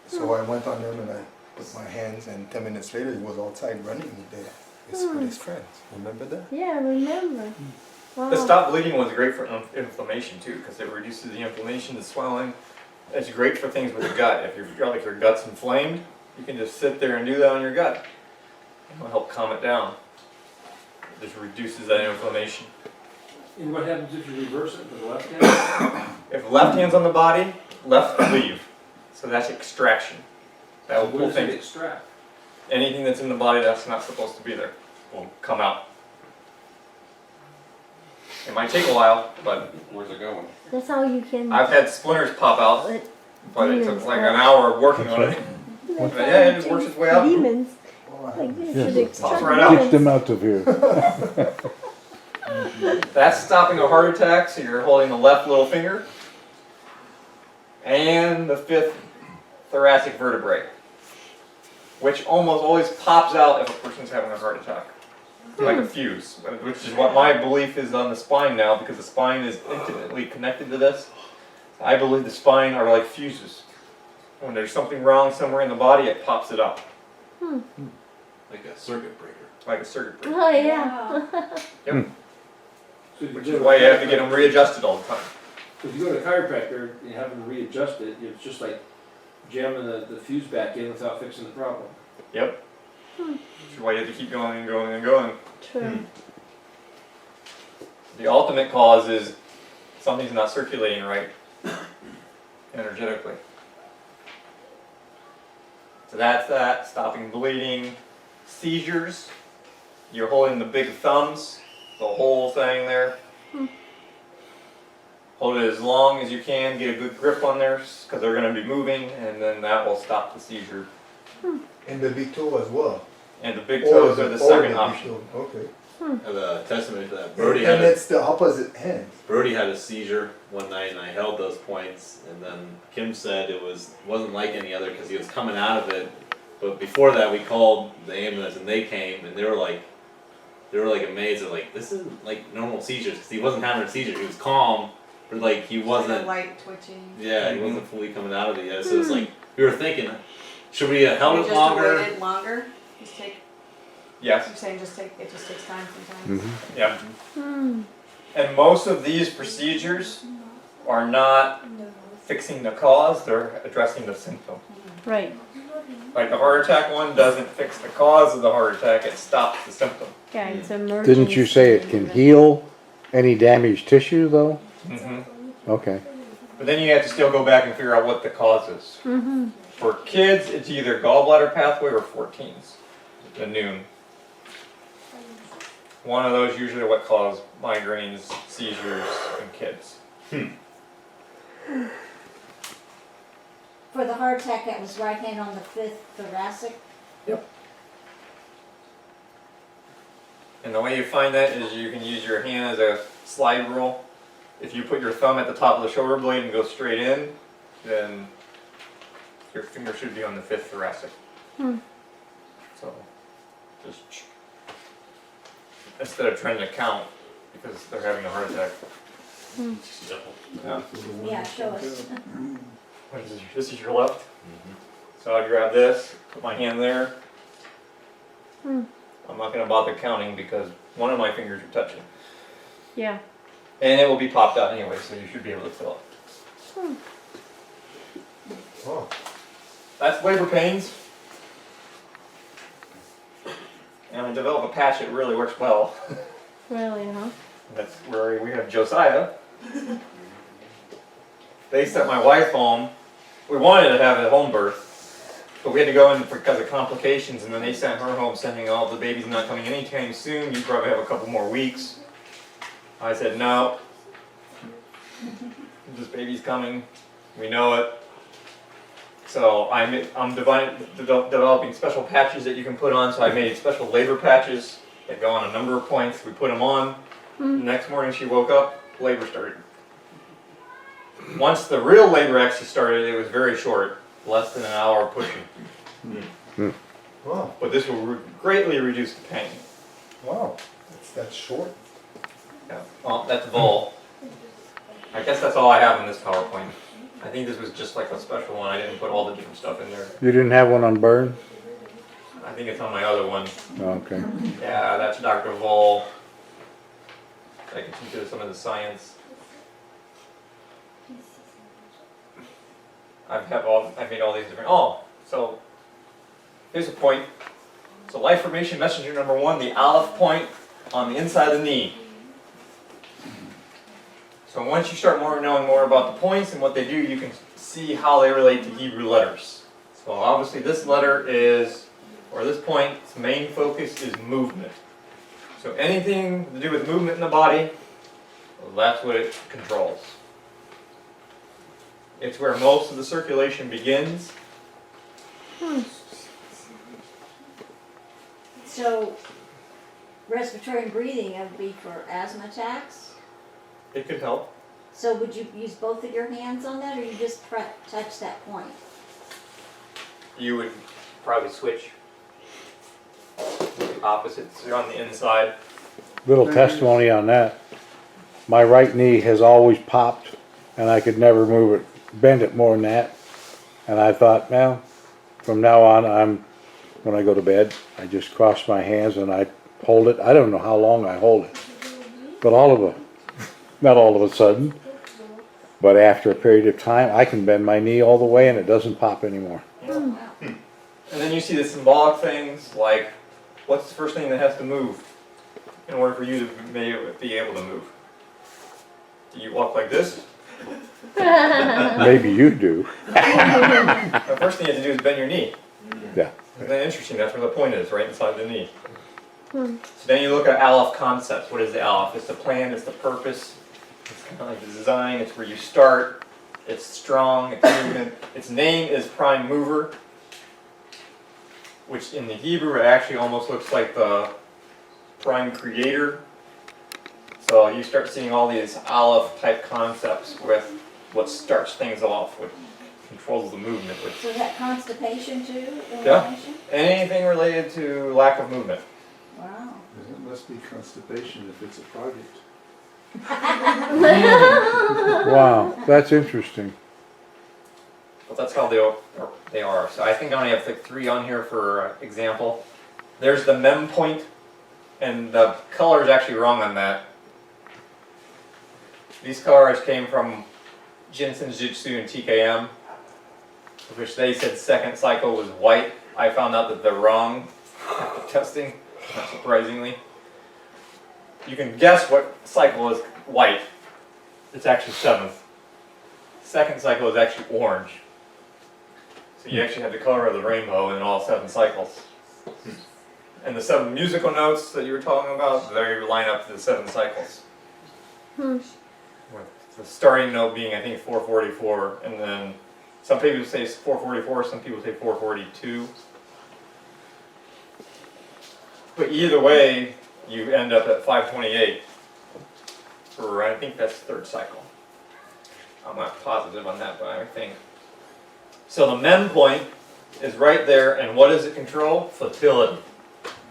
So I went on him and I put my hands, and 10 minutes later he was outside running there with his friends. Remember that? Yeah, I remember. Wow. The stop bleeding one's great for inflammation too, because it reduces the inflammation, the swelling. It's great for things with the gut. If your gut's inflamed, you can just sit there and do that on your gut. It'll help calm it down. It just reduces that inflammation. And what happens if you reverse it to the left hand? If the left hand's on the body, left cleave. So that's extraction. That will What pull does it things. extract? Anything that's in the body that's not supposed to be there will come out. It might take a while, but Where's it going? That's how you can. I've had splinters pop out, but it took like an hour of working on it. That's But how yeah, you it just can- works its way out. Demons. Oh, Like this Yes. should extract Pops right out. Teach them out of here. That's stopping a heart attack, so you're holding the left little finger and the fifth thoracic vertebrae, which almost always pops out if a person's having a heart attack. Like a fuse, which is what my belief is on the spine now, because the spine is intimately connected to this. I believe the spine are like fuses. When there's something wrong somewhere in the body, it pops it up, Like a circuit breaker. like a circuit breaker. Oh yeah. Yep. So if you Which go is to why you have to chiropractor- get them readjusted all the time. So if you go to a chiropractor and you have them readjust it, it's just like jamming the fuse back in without fixing the problem. Yep. Which is why you have to keep going and going and going. True. The ultimate cause is something's not circulating right energetically. So that's that, stopping bleeding. Seizures, you're holding the big thumbs, the whole thing there. Hold it as long as you can, get a good grip on there, because they're going to be moving, and then that will stop the seizure. and the big toe as well. And the big Or toes the- are the or second big option. toe. Okay. I have a testimony to that. And Brody had it's the opposite hand. a seizure one night, and I held those points. And then Kim said it wasn't like any other because he was coming out of it. But before that, we called the ambulance, and they came, and they were like amazed. They're like, this isn't like normal seizures, because he wasn't having a seizure. He was calm, but like he Like a wasn't. light twitching. Yeah, he wasn't fully coming out of it yet. So it's like we were thinking, should we have held You it just longer? waited longer? Just take, Yes. you're saying it just takes time sometimes? Mhm. Yeah. Hmm. And most of these procedures are not fixing the cause, they're addressing the symptom. Right. Like the heart attack one doesn't fix the cause of the heart attack, it stops the symptom. Yeah, it's emergency. Didn't you say it can heal any damaged tissue though? Okay. But then you have to still go back and figure out what the cause is. Mm-hmm. For kids, it's either gallbladder pathway or 14s, the noon. One of those usually are what cause migraines, seizures in kids. For the heart attack, that was right hand on the fifth thoracic. And the way you find that is you can use your hand as a slide rule. If you put your thumb at the top of the shoulder blade and go straight in, then your finger should be on the fifth thoracic. So just instead of trying to count because they're having a heart attack. Yeah. Yeah, show us. What is this? This is your left. So I grab this, put my hand there. I'm not going to bother counting because one of my fingers are touching. Yeah. And it will be popped out anyway, so you should be able to feel it. Oh, That's labor pains. And I develop a patch that really works well. Really, huh? That's where we have Josiah. They sent my wife home. We wanted to have a home birth, but we had to go in because of complications, and then they sent her home saying, oh, the baby's not coming anytime soon, you probably have a couple more weeks. I said, no. This baby's coming. We know it. So I'm developing special patches that you can put on. So I made special labor patches that go on a number of points. We put them on. The next morning she woke up, labor started. Once the real labor actually started, it was very short, less than an hour pushing. wow, But this will greatly reduce the pain. wow. That's short. Yeah. Well, that's Vol. I guess that's all I have in this PowerPoint. I think this was just like a special one. I didn't put all the different stuff in there. You didn't have one on burn? I think it's on my other one. Okay. Yeah, that's Dr. Vol. I can teach you some of the science. I've made all these different. Oh, so here's a point. So life formation messenger number 1, the Aleph point on the inside of the knee. So once you start knowing more about the points and what they do, you can see how they relate to Hebrew letters. So obviously this letter is, or this point's main focus is movement. So anything to do with movement in the body, well, that's what it controls. It's where most of the circulation begins. So respiratory and breathing would be for asthma attacks? It could help. So would you use both of your hands on that, or you just touch that point? You would probably switch. The opposites are on the inside. Little testimony on that. My right knee has always popped and I could never move it, bend it more than that. And I thought, well, from now on, when I go to bed, I just cross my hands and I hold it. I don't know how long I hold it, but not all of a sudden, but after a period of time, I can bend my knee all the way and it doesn't pop anymore. Wow. And then you see the symbolic things like, what's the first thing that has to move in order for you to be able to move? Do you walk like this? Maybe you do. The first thing you have to do is bend your knee. Yeah. Isn't that interesting? That's where the point is, right inside the knee. So then you look at Aleph concepts. What is the Aleph? It's the plan, it's the purpose, it's kind of like the design, it's where you start, it's strong, it's movement. Its name is prime mover, which in the Hebrew it actually almost looks like the prime creator. So you start seeing all these Aleph type concepts with what starts things off, what controls the movement, which So is that constipation too? Yeah. Inflammation? anything related to lack of movement. Wow. It must be constipation if it's a project. Wow, that's interesting. But that's how they are. So I think I only have like 3 on here for example. There's the mem point, and the color is actually wrong on that. These colors came from Jinsen Jitsu and TKM, which they said second cycle was white. I found out that they're wrong after testing, not surprisingly. You can guess what cycle is white. It's actually 7th. Second cycle is actually orange. So you actually have the color of the rainbow in all 7 cycles. And the 7 musical notes that you were talking about, they line up to the 7 cycles. With the starting note being, I think, 444, and then some people say 444, some people say 442. But either way, you end up at 528 for, I think that's 3rd cycle. I'm not positive on that, but I think. So the mem point is right there, and what does it control? Fertility,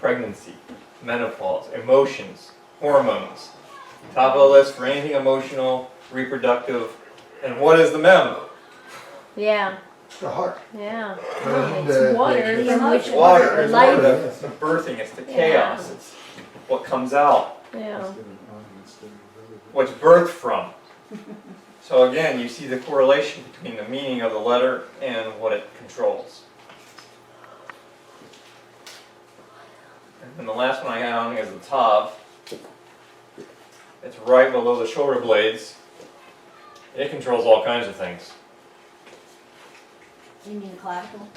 pregnancy, menopause, emotions, hormones. Top of the list for anything emotional, reproductive. And what is the mem? Yeah, The heart. yeah. And, It's water. the from which emotion. Water. It's life. the birthing, it's the chaos, it's what comes out, Yeah. what's birthed from. So again, you see the correlation between the meaning of the letter and what it controls. And then the last one I got on is the Tav. It's right below the shoulder blades. It controls all kinds of things. You mean clavicle?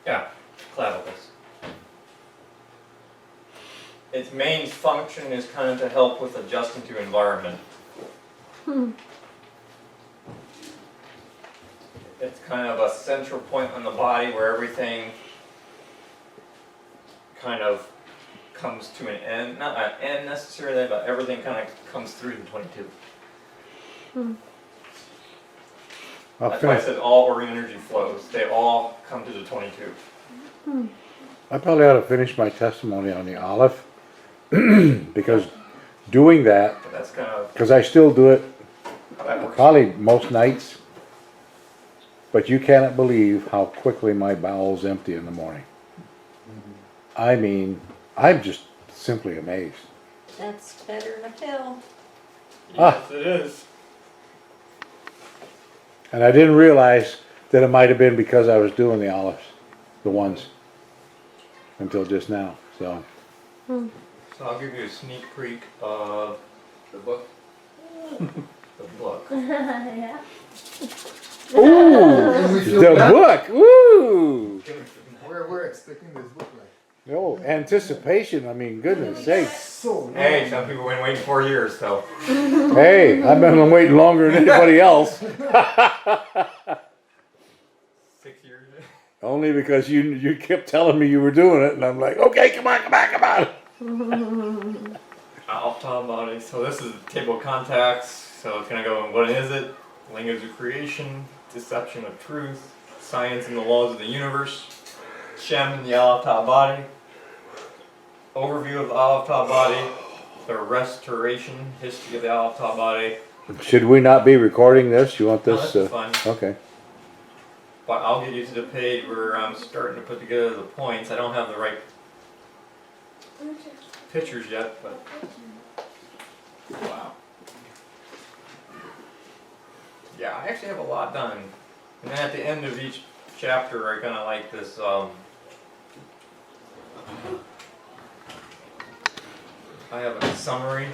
Yeah, clavicles. Its main function is kind of to help with adjusting to environment. It's kind of a central point on the body where everything kind of comes to an end. Not an end necessarily, but everything kind of comes through the 22. That's why I said all organ energy flows. They all come to the 22. I probably ought to finish my testimony on the Aleph because doing that, But that's kind of because I still do it how that works. probably most nights, but you cannot believe how quickly my bowels empty in the morning. I mean, I'm just simply amazed. That's better than a pill. Ah. Yes, it is. And I didn't realize that it might have been because I was doing the olives, the ones, until just now, so. So I'll give you a sneak peek of The book. the book. Yeah. Ooh, we feel the bad. book, ooh. We're expecting this book like Oh, anticipation, I mean, goodness sakes. so long. Hey, some people have been waiting 4 years, so. Hey, I've been waiting longer than anybody else, 6 years. only because you kept telling me you were doing it, and I'm like, okay, come on. Off-top body. So this is the table of contacts. So it's gonna go in what is it? Language of creation, deception of truth, science and the laws of the universe, Shem and the off-top body, overview of the off-top body, the restoration, history of the off-top body. Should we not be recording this? You want No, this? that's fine. Okay. But I'll get you to the page where I'm starting to put together the points. I don't have the right pictures yet, but wow. Yeah, I actually have a lot done. And then at the end of each chapter, I kind of like this. I have a summary.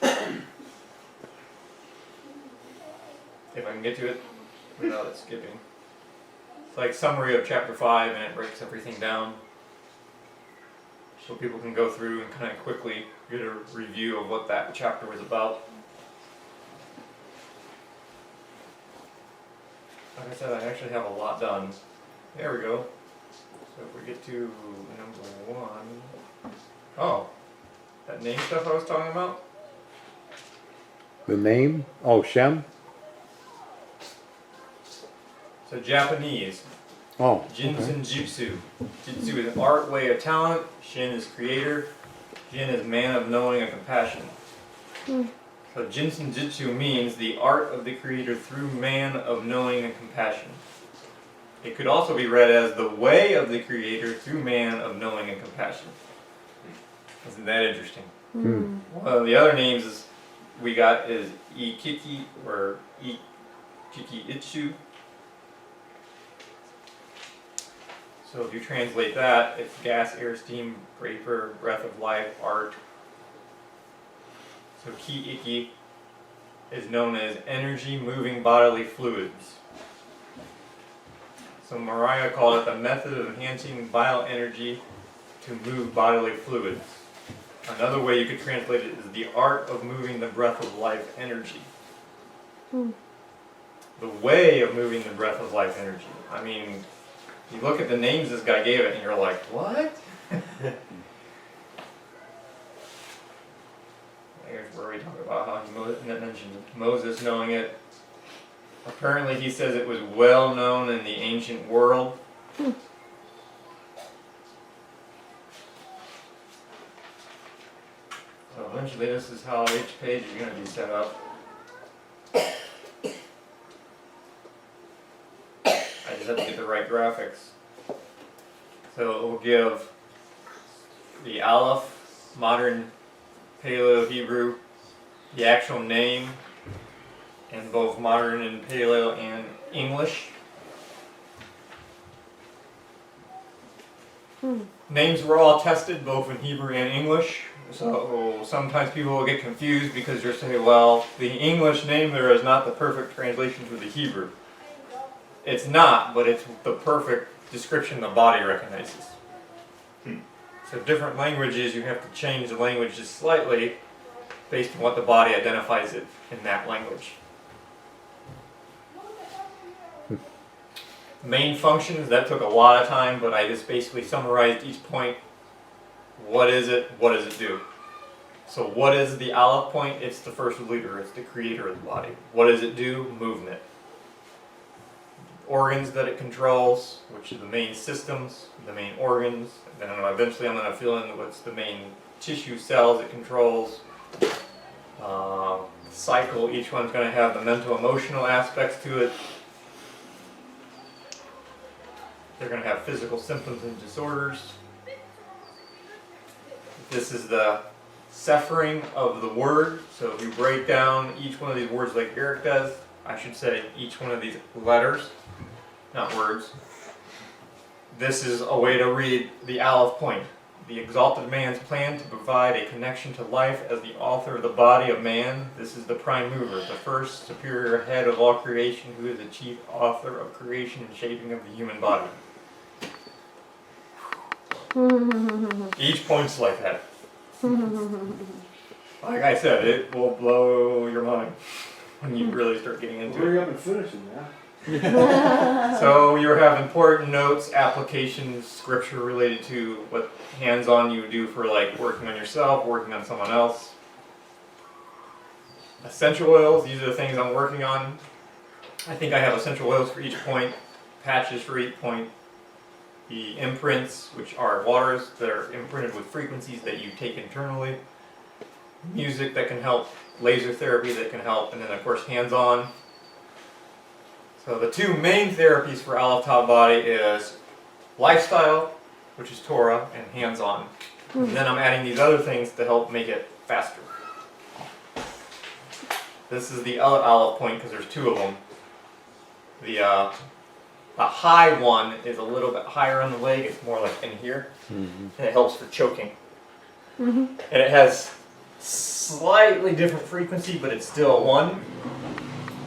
If I can get to it without it skipping. It's like summary of chapter 5, and it breaks everything down. So people can go through and kind of quickly get a review of what that chapter was about. Like I said, I actually have a lot done. There we go. So if we get to number 1. Oh, that name stuff I was talking about? The name? Oh, Shem? So Japanese, Oh, Jinsen Jutsu. Jutsu is art, way of talent. Shin is creator. Jin is man of knowing and compassion. So Jinsen Jutsu means the art of the creator through man of knowing and compassion. It could also be read as the way of the creator through man of knowing and compassion. Isn't that interesting? One of the other names we got is Ikiki or Ikiki Itsu. So if you translate that, it's gas, air, steam, vapor, breath of life, art. So ki-iki is known as energy moving bodily fluids. So Mariah called it the method of enhancing bioenergy to move bodily fluids. Another way you could translate it is the art of moving the breath of life energy. The way of moving the breath of life energy. I mean, you look at the names this guy gave it and you're like, what? Here's where we talk about how he mentioned Moses knowing it. Apparently he says it was well known in the ancient world. So eventually this is how each page is going to be set up. I just have to get the right graphics. So it will give the Aleph, modern Paleo Hebrew, the actual name in both modern and Paleo and English. Names were all tested both in Hebrew and English. So sometimes people will get confused because they'll say, well, the English name there is not the perfect translation for the Hebrew. It's not, but it's the perfect description the body recognizes. So different languages, you have to change the language just slightly based on what the body identifies it in that language. Main functions, that took a lot of time, but I just basically summarized each point. What is it? What does it do? So what is the Aleph point? It's the first leader. It's the creator of the body. What does it do? Movement. Organs that it controls, which are the main systems, the main organs. Then eventually I'm going to fill in what's the main tissue cells it controls. Cycle, each one's going to have the mental emotional aspects to it. They're going to have physical symptoms and disorders. This is the suffering of the word. So if you break down each one of these words like Eric does, I should say each one of these letters, not words. This is a way to read the Aleph point. The exalted man's plan to provide a connection to life as the author of the body of man. This is the prime mover, the first superior head of all creation, who is the chief author of creation and shaping of the human body. Each point's like that. Like I said, it will blow your mind when you really start getting into it. Hurry up and finish it now. So you have important notes, applications, scripture related to what hands-on you do for like working on yourself, working on someone else. Essential oils, these are the things I'm working on. I think I have essential oils for each point, patches for each point. The imprints, which are waters that are imprinted with frequencies that you take internally. Music that can help, laser therapy that can help, and then of course hands-on. So the two main therapies for Aleph Tav body is lifestyle, which is Torah, and hands-on. And then I'm adding these other things to help make it faster. This is the Aleph point because there's two of them. The high one is a little bit higher on the leg. It's more like in here, and it helps for choking. And it has slightly different frequency, but it's still a 1,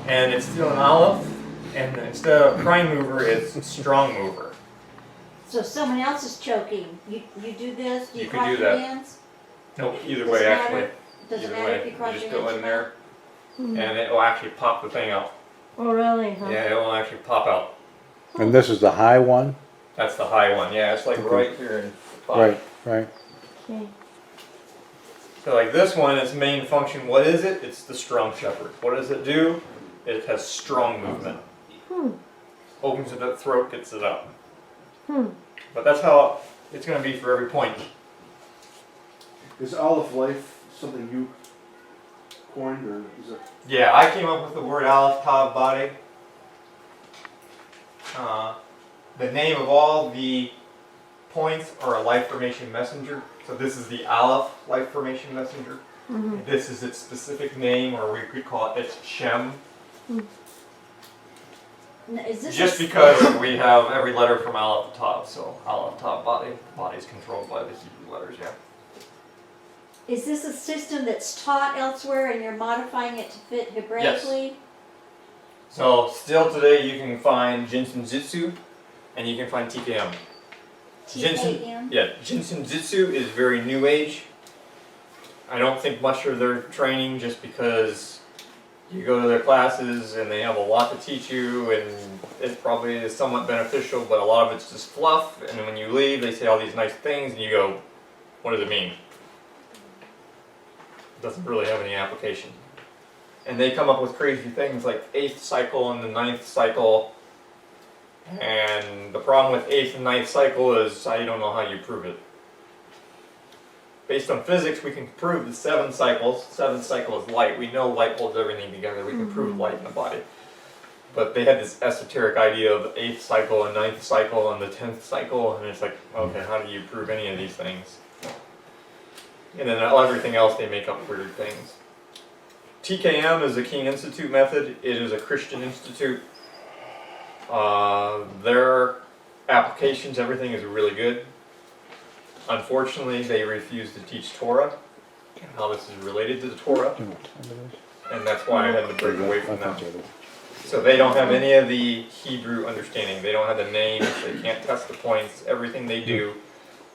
and it's still an Aleph. And instead of prime mover, it's strong mover. So someone else is choking. You do this? Do you You can cross do your that. hands? Nope, either Does way it actually. matter? Does it Either matter way, if you cross just your go hands? in there, and it will actually pop the thing out. Oh, really? Huh? Yeah, it will actually pop out. And this is the high one? That's the high one. Yeah, it's like Okay. right here in the body. Right, right. Okay. So like this one, its main function, what is it? It's the strong shepherd. What does it do? It has strong movement. Opens it up, throat, gets it up. But that's how it's going to be for every point. Is Aleph Life something you coined, or is it? Yeah, I came up with the word Aleph Tav body. The name of all the points are a life formation messenger. So this is the Aleph life formation messenger. This is its specific name, or we could call it its Shem. Is this Just a- because we have every letter from Aleph to Tav, so Aleph Tav body. The body is controlled by the Hebrew letters, yeah. Is this a system that's taught elsewhere and you're modifying it to fit Hebraically? So still today you can find Jinsen Jitsu and you can find TKM. TKM? Yeah, Jinsen Jitsu is very new age. I don't think much of their training just because you go to their classes and they have a lot to teach you and it probably is somewhat beneficial, but a lot of it's just fluff, and when you leave they say all these nice things and you go, what does it mean? It doesn't really have any application. And they come up with crazy things like 8th cycle and the 9th cycle, and the problem with 8th and 9th cycle is I don't know how you prove it. Based on physics, we can prove the 7 cycles. 7th cycle is light. We know light holds everything together. We can prove light in the body. But they had this esoteric idea of the 8th cycle and 9th cycle and the 10th cycle, and it's like, okay, how do you prove any of these things? And then everything else, they make up weird things. TKM is the King Institute method. It is a Christian institute. Their applications, everything is really good. Unfortunately, they refuse to teach Torah, and how this is related to the Torah, and that's why I had to break away from them. So they don't have any of the Hebrew understanding. They don't have the names, they can't test the points, everything they do.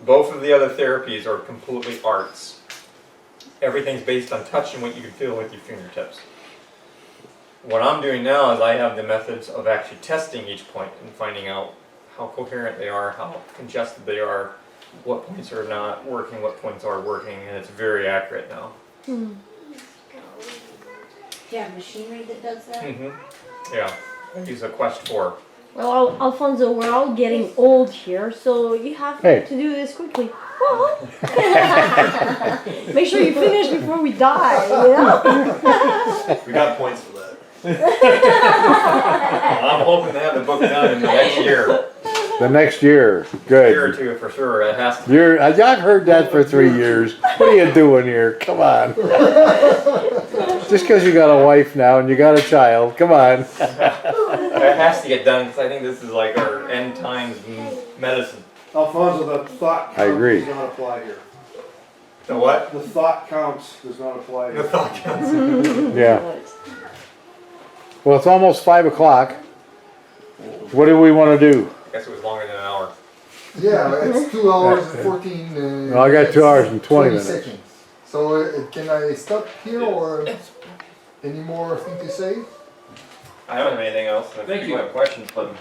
Both of the other therapies are completely arts. Everything's based on touch and what you can feel with your fingertips. What I'm doing now is I have the methods of actually testing each point and finding out how coherent they are, how congested they are, what points are not working, what points are working, and it's very accurate now. Do you have machinery that does that? Yeah, I use a Quest 4. Well, Alfonso, we're all getting old here, so you have Hey. to do this quickly. Well, make sure you finish before we die, you know? We got points for that. I'm hoping to have the book done in the next year. The next year, A year or good. two for sure. It has to. I've heard that for 3 years. What are you doing here? Come on. Just because you got a wife now and you got a child, come on. It has to get done because I think this is like our end times medicine. Alfonso, the thought I count agree. does not apply here. The what? The thought counts does not apply The here. thought counts. Yeah. Well, it's almost 5 o'clock. What do we want to do? I guess it was longer than an hour. Yeah, it's 2 hours and 14. Well, I got 2 hours and 20 minutes. seconds. So can I stop here or any more thing to say? I don't have anything else. If Thank people you. have questions, but